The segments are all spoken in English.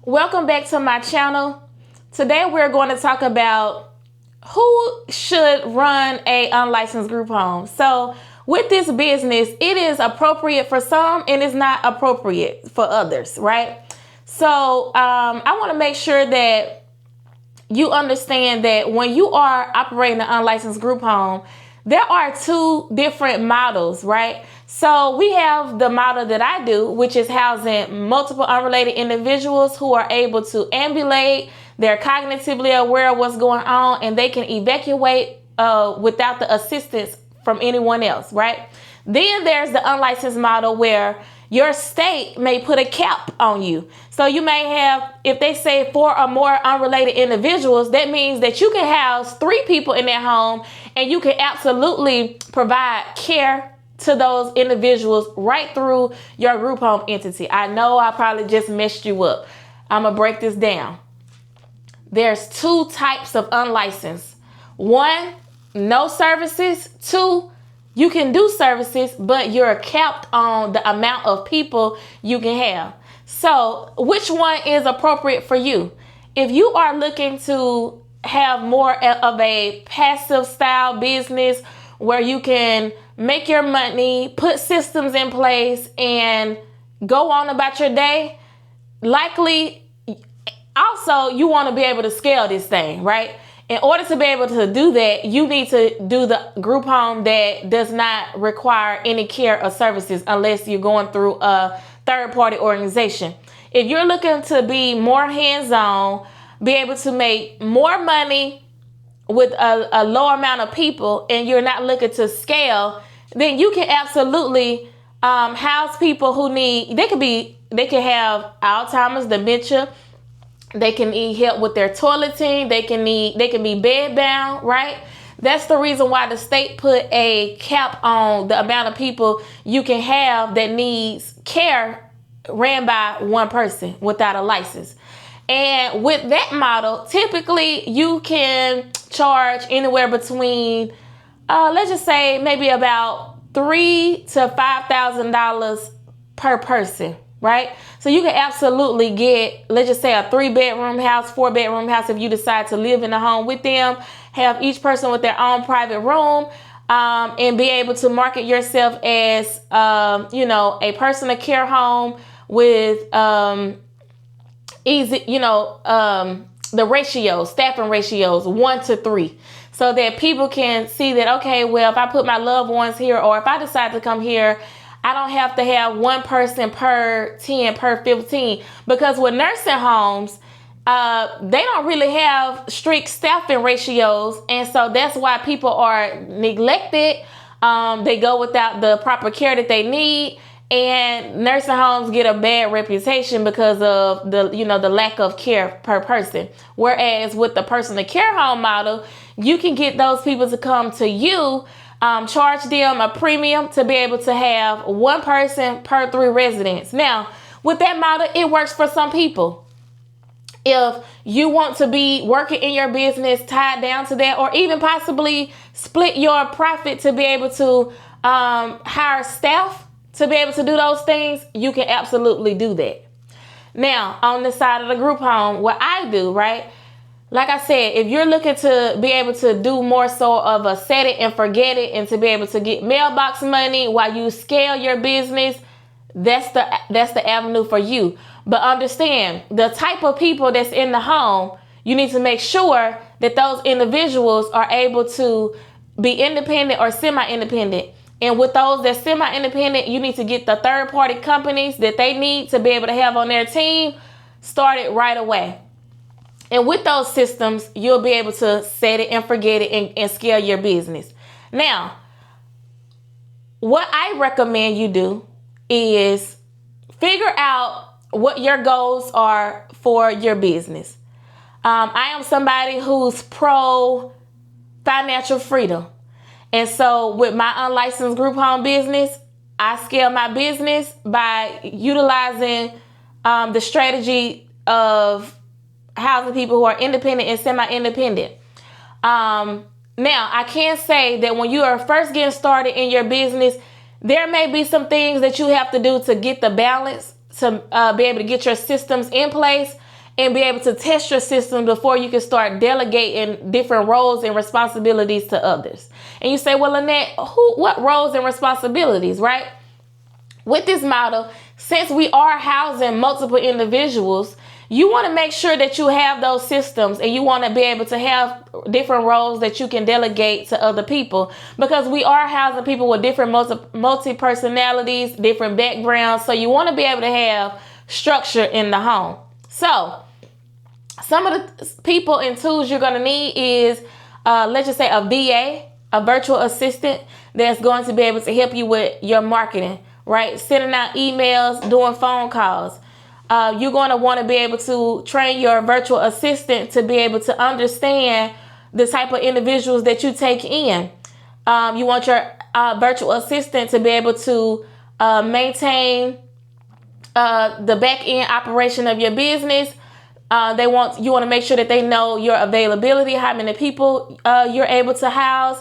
Welcome back to my channel. Today we're going to talk about who should run a unlicensed group home. So with this business, it is appropriate for some and it's not appropriate for others, right? So I want to make sure that you understand that when you are operating an unlicensed group home, there are two different models, right? So we have the model that I do, which is housing multiple unrelated individuals who are able to ambulate, they're cognitively aware of what's going on, and they can evacuate without the assistance from anyone else, right? Then there's the unlicensed model where your state may put a cap on you. So you may have, if they say 4 or more unrelated individuals, that means that you can house 3 people in that home and you can absolutely provide care to those individuals right through your group home entity. I know I probably just messed you up. I'm gonna break this down. There's 2 types of unlicensed. 1, no services. 2, you can do services, but you're capped on the amount of people you can have. So which one is appropriate for you? If you are looking to have more of a passive style business where you can make your money, put systems in place, and go on about your day, likely also you want to be able to scale this thing, right? In order to be able to do that, you need to do the group home that does not require any care or services unless you're going through a third-party organization. If you're looking to be more hands-on, be able to make more money with a low amount of people, and you're not looking to scale, then you can absolutely house people who need, they can have Alzheimer's, dementia. They can need help with their toileting. They can be bed bound, right? That's the reason why the state put a cap on the amount of people you can have that needs care ran by one person without a license. And with that model, typically you can charge anywhere between, let's just say maybe about $3,000 to $5,000 per person. Right? So you can absolutely get, let's just say, a 3-bedroom house, 4-bedroom house if you decide to live in a home with them, have each person with their own private room, and be able to market yourself as, a personal care home with easy, the ratios, staffing ratios 1 to 3. So that people can see that, okay, well, if I put my loved ones here, or if I decide to come here, I don't have to have one person per 10, per 15, because with nursing homes, they don't really have strict staffing ratios. And so that's why people are neglected. They go without the proper care that they need. And nursing homes get a bad reputation because of the lack of care per person. Whereas with the personal care home model, you can get those people to come to you, charge them a premium to be able to have one person per 3 residents. Now, with that model, it works for some people. If you want to be working in your business tied down to that, or even possibly split your profit to be able to hire staff to be able to do those things, you can absolutely do that. Now, on the side of the group home, what I do, right? Like I said, if you're looking to be able to do more so of a set it and forget it, and to be able to get mailbox money while you scale your business, that's the avenue for you. But understand, the type of people that's in the home, you need to make sure that those individuals are able to be independent or semi-independent. And with those that's semi-independent, you need to get the third-party companies that they need to be able to have on their team started right away. And with those systems, you'll be able to set it and forget it and scale your business. Now, what I recommend you do is figure out what your goals are for your business. I am somebody who's pro financial freedom. And so with my unlicensed group home business, I scale my business by utilizing the strategy of housing people who are independent and semi-independent. Now, I can say that when you are first getting started in your business, there may be some things that you have to do to get the balance, to be able to get your systems in place. and be able to test your system before you can start delegating different roles and responsibilities to others. And you say, well, Lynette, what roles and responsibilities, right? With this model, since we are housing multiple individuals, you want to make sure that you have those systems, and you want to be able to have different roles that you can delegate to other people, because we are housing people with different multi-personalities, different backgrounds. So you want to be able to have structure in the home. So some of the people and tools you're going to need is, let's just say, a VA, a virtual assistant that's going to be able to help you with your marketing, right? Sending out emails, doing phone calls. You're going to want to be able to train your virtual assistant to be able to understand the type of individuals that you take in. You want your virtual assistant to be able to maintain the back end operation of your business. You want to make sure that they know your availability, how many people you're able to house.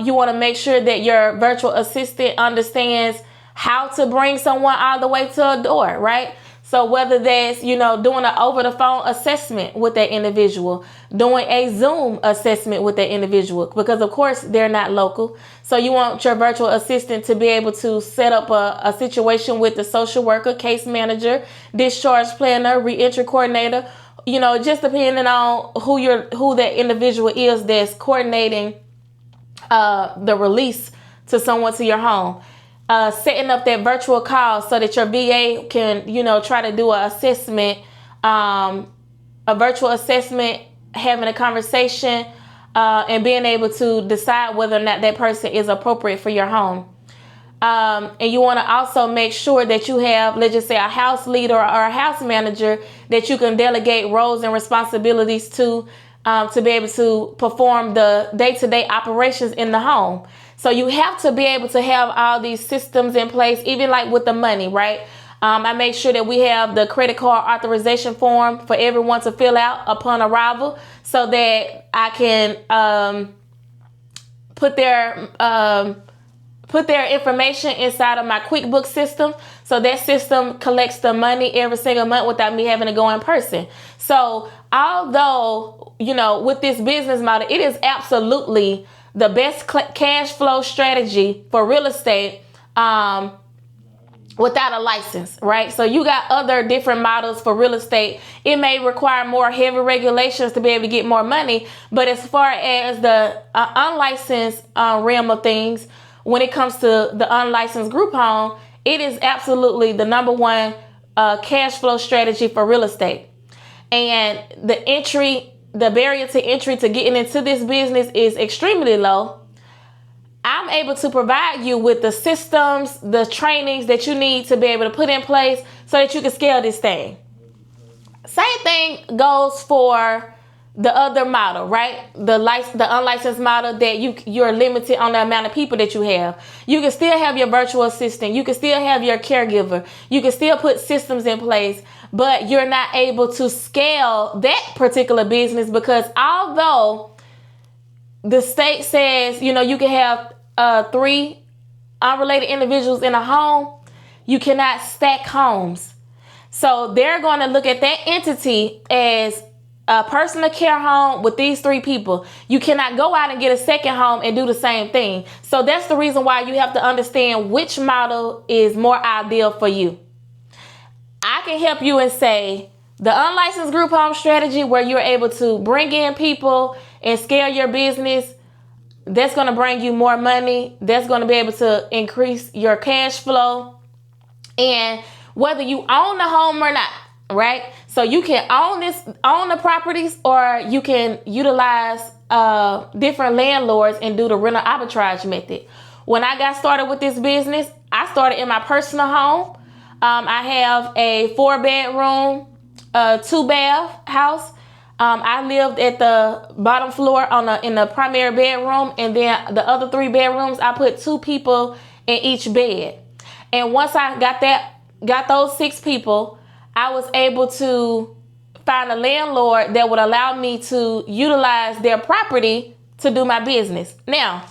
You want to make sure that your virtual assistant understands how to bring someone all the way to a door, right? So whether that's, doing an over the phone assessment with that individual, doing a Zoom assessment with that individual, because of course they're not local. So you want your virtual assistant to be able to set up a situation with the social worker, case manager, discharge planner, reentry coordinator, just depending on who that individual is that's coordinating the release to someone to your home. Setting up that virtual call so that your VA can, try to do an assessment, a virtual assessment, having a conversation, and being able to decide whether or not that person is appropriate for your home. And you want to also make sure that you have, let's just say, a house leader or a house manager that you can delegate roles and responsibilities to be able to perform the day-to-day operations in the home. So you have to be able to have all these systems in place, even like with the money, right? I make sure that we have the credit card authorization form for everyone to fill out upon arrival, so that I can put their information inside of my QuickBooks system. So that system collects the money every single month without me having to go in person. So although, with this business model, it is absolutely the best cash flow strategy for real estate without a license, right? So you got other different models for real estate. It may require more heavy regulations to be able to get more money. But as far as the unlicensed realm of things, when it comes to the unlicensed group home, it is absolutely the number one cash flow strategy for real estate. And the barrier to entry to getting into this business is extremely low. I'm able to provide you with the systems, the trainings that you need to be able to put in place so that you can scale this thing. Same thing goes for the other model, right? The unlicensed model, that you're limited on the amount of people that you have. You can still have your virtual assistant. You can still have your caregiver. You can still put systems in place, but you're not able to scale that particular business, because although the state says, you can have 3 unrelated individuals in a home, you cannot stack homes. So they're going to look at that entity as a personal care home with these 3 people. You cannot go out and get a second home and do the same thing. So that's the reason why you have to understand which model is more ideal for you. I can help you and say the unlicensed group home strategy, where you're able to bring in people and scale your business, that's going to bring you more money. That's going to be able to increase your cash flow. And whether you own the home or not, right? So you can own the properties, or you can utilize different landlords and do the rental arbitrage method. When I got started with this business, I started in my personal home. I have a 4-bedroom, 2-bath house. I lived at the bottom floor in the primary bedroom, and then the other 3 bedrooms, I put 2 people in each bed. And once I got those 6 people, I was able to find a landlord that would allow me to utilize their property to do my business. Now,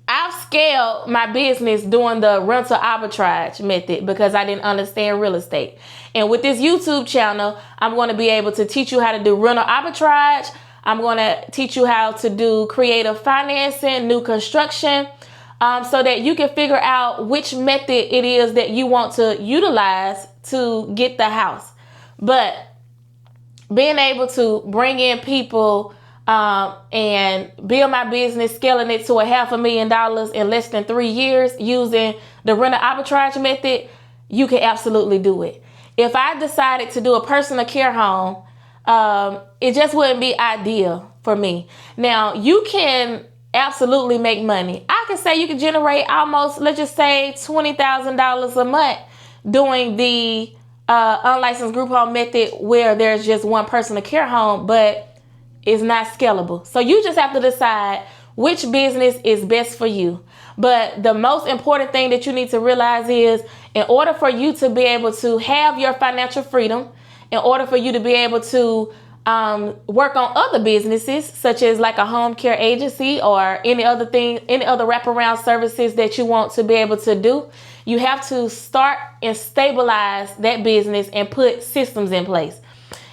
I've scaled my business doing the rental arbitrage method because I didn't understand real estate. And with this YouTube channel, I'm going to be able to teach you how to do rental arbitrage. I'm going to teach you how to do creative financing, new construction, so that you can figure out which method it is that you want to utilize to get the house. But being able to bring in people and build my business, scaling it to $500,000 in less than 3 years using the rental arbitrage method, you can absolutely do it. If I decided to do a personal care home, it just wouldn't be ideal for me. Now, you can absolutely make money. I can say you can generate almost, let's just say, $20,000 a month doing the unlicensed group home method where there's just one personal care home, but it's not scalable. So you just have to decide which business is best for you. But the most important thing that you need to realize is, in order for you to be able to have your financial freedom, in order for you to be able to work on other businesses, such as like a home care agency or any other wraparound services that you want to be able to do, you have to start and stabilize that business and put systems in place.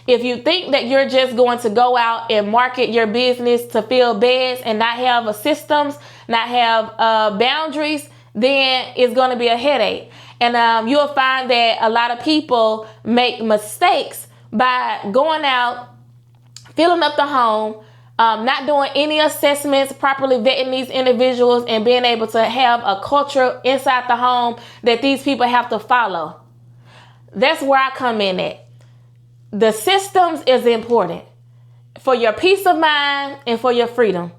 If you think that you're just going to go out and market your business to fill beds and not have a systems, not have boundaries, then it's going to be a headache. And you'll find that a lot of people make mistakes by going out, filling up the home, not doing any assessments, properly vetting these individuals, and being able to have a culture inside the home that these people have to follow. That's where I come in at. The systems is important for your peace of mind and for your freedom.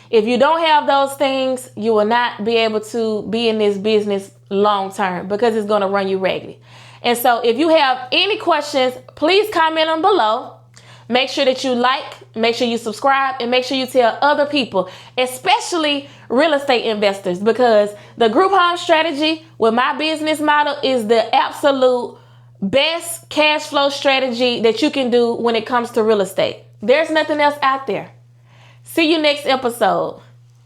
If you don't have those things, you will not be able to be in this business long term because it's going to run you ragged. And so if you have any questions, please comment them below. Make sure that you like, make sure you subscribe, and make sure you tell other people, especially real estate investors, because the group home strategy with my business model is the absolute best cash flow strategy that you can do when it comes to real estate. There's nothing else out there. See you next episode.